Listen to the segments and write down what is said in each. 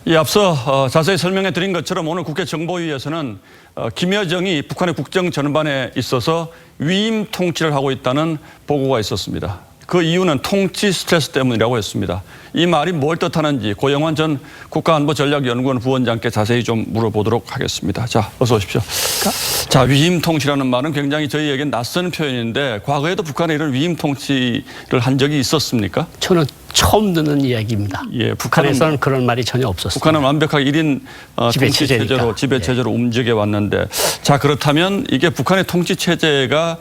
이 앞서 자세히 설명해 드린 것처럼 오늘 국회 정보위에서는 김여정이 북한의 국정 전반에 있어서 위임 통치를 하고 있다는 보고가 있었습니다. 그 이유는 통치 스트레스 때문이라고 했습니다. 이 말이 뭘 뜻하는지 고영환 전 국가안보전략연구원 부원장께 자세히 좀 물어보도록 하겠습니다. 자, 어서 오십시오. 자, 위임 통치라는 말은 굉장히 저희에겐 낯선 표현인데 과거에도 북한에 이런 위임 통치를 한 적이 있었습니까? 저는 처음 듣는 이야기입니다. 예, 북한에서는 그런 말이 전혀 없었습니다. 북한은 완벽하게 1인 통치 체제로 지배 체제로 움직여 왔는데, 자, 그렇다면 이게 북한의 통치 체제가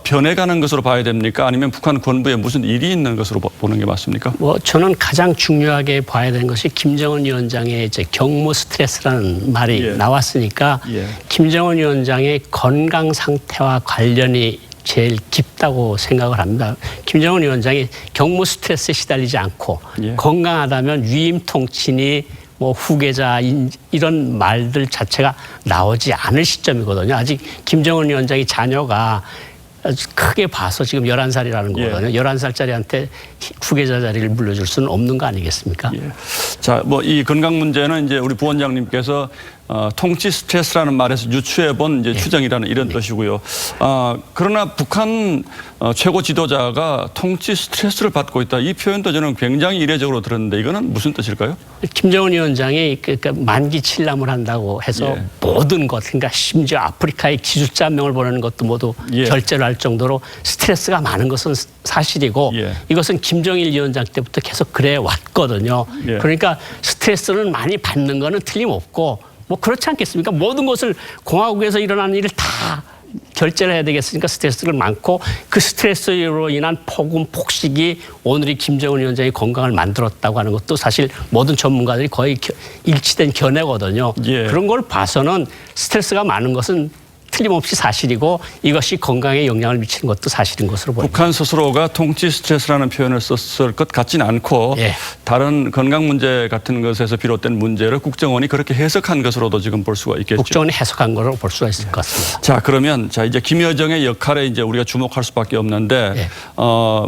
변해가는 것으로 봐야 됩니까? 아니면 북한 군부에 무슨 일이 있는 것으로 보는 게 맞습니까? 저는 가장 중요하게 봐야 되는 것이 김정은 위원장의 이제 경무 스트레스라는 말이 나왔으니까 김정은 위원장의 건강 상태와 관련이 제일 깊다고 생각을 합니다. 김정은 위원장이 경무 스트레스에 시달리지 않고 건강하다면 위임 통치니 뭐 후계자 이런 말들 자체가 나오지 않을 시점이거든요. 아직 김정은 위원장의 자녀가 크게 봐서 지금 11살이라는 거거든요. 11살짜리한테 후계자 자리를 물려줄 수는 없는 거 아니겠습니까? 자, 뭐 이 건강 문제는 이제 우리 부원장님께서 통치 스트레스라는 말에서 유추해 본 이제 추정이라는 이런 뜻이고요. 그러나 북한 최고 지도자가 통치 스트레스를 받고 있다. 이 표현도 저는 굉장히 이례적으로 들었는데 이거는 무슨 뜻일까요? 김정은 위원장이 그러니까 만기 칠남을 한다고 해서 모든 것, 그러니까 심지어 아프리카의 기술자 한 명을 보내는 것도 모두 결제를 할 정도로 스트레스가 많은 것은 사실이고 이것은 김정일 위원장 때부터 계속 그래 왔거든요. 그러니까 스트레스는 많이 받는 거는 틀림없고 뭐 그렇지 않겠습니까? 모든 것을 공화국에서 일어나는 일을 다 결제를 해야 되겠으니까 스트레스가 많고 그 스트레스로 인한 폭음, 폭식이 오늘의 김정은 위원장의 건강을 만들었다고 하는 것도 사실 모든 전문가들이 거의 일치된 견해거든요. 그런 걸 봐서는 스트레스가 많은 것은 틀림없이 사실이고 이것이 건강에 영향을 미치는 것도 사실인 것으로 보입니다. 북한 스스로가 통치 스트레스라는 표현을 썼을 것 같지는 않고 다른 건강 문제 같은 것에서 비롯된 문제를 국정원이 그렇게 해석한 것으로도 지금 볼 수가 있겠죠. 국정원이 해석한 것으로 볼 수가 있을 것 같습니다. 자, 그러면 이제 김여정의 역할에 이제 우리가 주목할 수밖에 없는데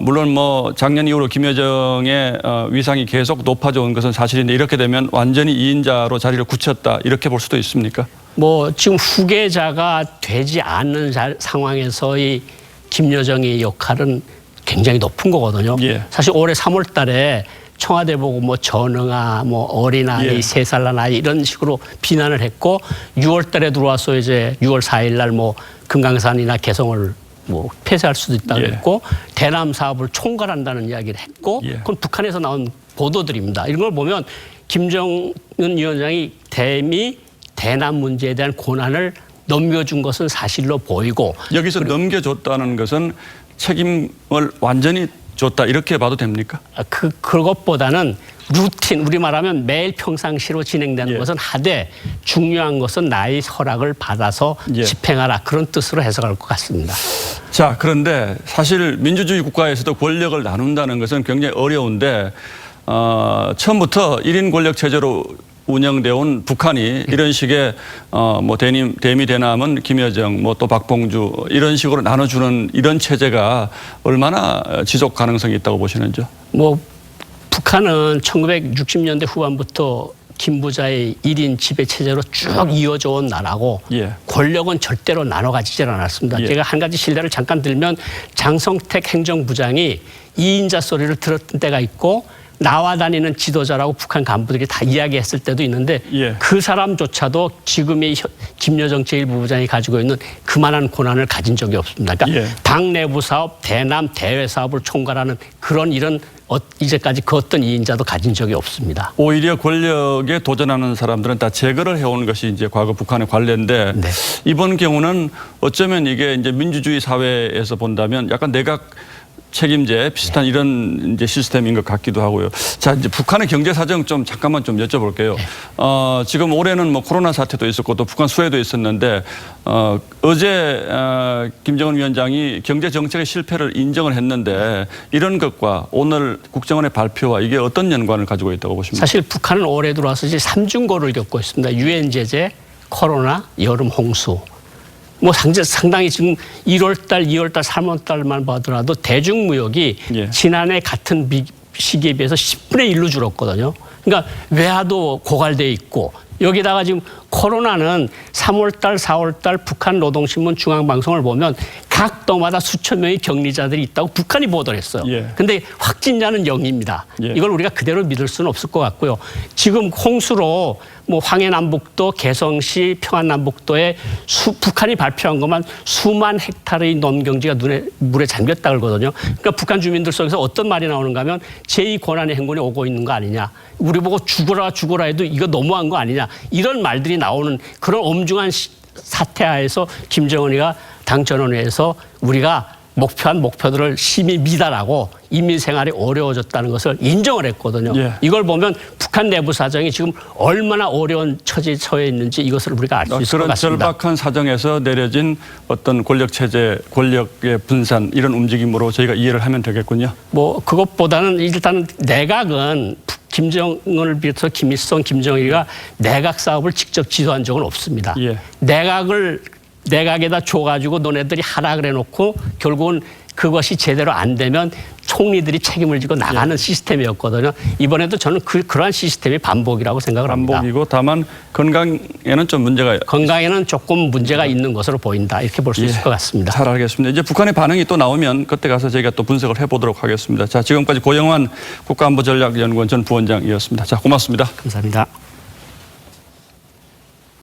물론 뭐 작년 이후로 김여정의 위상이 계속 높아져 온 것은 사실인데 이렇게 되면 완전히 2인자로 자리를 굳혔다 이렇게 볼 수도 있습니까? 뭐 지금 후계자가 되지 않는 상황에서의 김여정의 역할은 굉장히 높은 거거든요. 사실 올해 3월 달에 청와대 보고 뭐 전응아, 뭐 어린아이, 3살 난 아이 이런 식으로 비난을 했고 6월 달에 들어와서 이제 6월 4일 날 뭐 금강산이나 개성을 뭐 폐쇄할 수도 있다고 했고 대남 사업을 총괄한다는 이야기를 했고 그건 북한에서 나온 보도들입니다. 이런 걸 보면 김정은 위원장이 대남 문제에 대한 권한을 넘겨준 것은 사실로 보이고 여기서 넘겨줬다는 것은 책임을 완전히 줬다 이렇게 봐도 됩니까? 그것보다는 루틴 우리 말하면 매일 평상시로 진행되는 것은 하되 중요한 것은 나의 허락을 받아서 집행하라 그런 뜻으로 해석할 것 같습니다. 자, 그런데 사실 민주주의 국가에서도 권력을 나눈다는 것은 굉장히 어려운데 처음부터 1인 권력 체제로 운영되어 온 북한이 이런 식의 뭐 대미 대남은 김여정 뭐 또 박봉주 이런 식으로 나눠주는 이런 체제가 얼마나 지속 가능성이 있다고 보시는지요? 뭐 북한은 1960년대 후반부터 김부자의 1인 지배 체제로 쭉 이어져 온 나라고 권력은 절대로 나눠 가지질 않았습니다. 제가 한 가지 실례를 잠깐 들면 장성택 행정부장이 2인자 소리를 들었던 때가 있고 나와 다니는 지도자라고 북한 간부들이 다 이야기했을 때도 있는데 그 사람조차도 지금의 김여정 제1부부장이 가지고 있는 그만한 권한을 가진 적이 없습니다. 그러니까 당 내부 사업, 대남 대외 사업을 총괄하는 그런 일은 이제까지 그 어떤 2인자도 가진 적이 없습니다. 오히려 권력에 도전하는 사람들은 다 제거를 해오는 것이 이제 과거 북한의 관례인데 이번 경우는 어쩌면 이게 이제 민주주의 사회에서 본다면 약간 내각 책임제 비슷한 이런 이제 시스템인 것 같기도 하고요. 자, 이제 북한의 경제 사정 좀 잠깐만 좀 여쭤볼게요. 지금 올해는 뭐 코로나 사태도 있었고 또 북한 수해도 있었는데 어제 김정은 위원장이 경제 정책의 실패를 인정을 했는데 이런 것과 오늘 국정원의 발표와 이게 어떤 연관을 가지고 있다고 보십니까? 사실 북한은 올해 들어와서 이제 3중고를 겪고 있습니다. 유엔 제재, 코로나, 여름 홍수. 뭐 상당히 지금 1월달, 2월달, 3월달만 봐더라도 대중무역이 지난해 같은 시기에 비해서 10분의 1로 줄었거든요. 그러니까 외화도 고갈돼 있고 여기다가 지금 코로나는 3월달, 4월달 북한 노동신문 중앙방송을 보면 각 도마다 수천 명의 격리자들이 있다고 북한이 보도를 했어요. 그런데 확진자는 0입니다. 이걸 우리가 그대로 믿을 수는 없을 것 같고요. 지금 홍수로 뭐 황해남북도, 개성시, 평안남북도에 북한이 발표한 것만 수만 헥타르의 농경지가 물에 잠겼다 그러거든요. 그러니까 북한 주민들 속에서 어떤 말이 나오는가 하면 제2고난의 행군이 오고 있는 거 아니냐. 우리 보고 죽어라 죽어라 해도 이거 너무한 거 아니냐. 이런 말들이 나오는 그런 엄중한 사태하에서 김정은이가 당전원회에서 우리가 목표한 목표들을 심히 미달하고 인민 생활이 어려워졌다는 것을 인정을 했거든요. 이걸 보면 북한 내부 사정이 지금 얼마나 어려운 처지에 처해 있는지 이것을 우리가 알 수 있을 것 같습니다. 그런 절박한 사정에서 내려진 어떤 권력 체제, 권력의 분산 이런 움직임으로 저희가 이해를 하면 되겠군요. 뭐 그것보다는 일단 내각은 김정은을 비롯해서 김일성, 김정일이가 내각 사업을 직접 지도한 적은 없습니다. 내각에다 줘가지고 너네들이 하라 그래 놓고 결국은 그것이 제대로 안 되면 총리들이 책임을 지고 나가는 시스템이었거든요. 이번에도 저는 그러한 시스템이 반복이라고 생각을 합니다. 반복이고 다만 건강에는 좀 문제가 건강에는 조금 문제가 있는 것으로 보인다. 이렇게 볼 수 있을 것 같습니다. 잘 알겠습니다. 이제 북한의 반응이 또 나오면 그때 가서 저희가 또 분석을 해보도록 하겠습니다. 자, 지금까지 고영환 국가안보전략연구원 전 부원장이었습니다. 자, 고맙습니다. 감사합니다.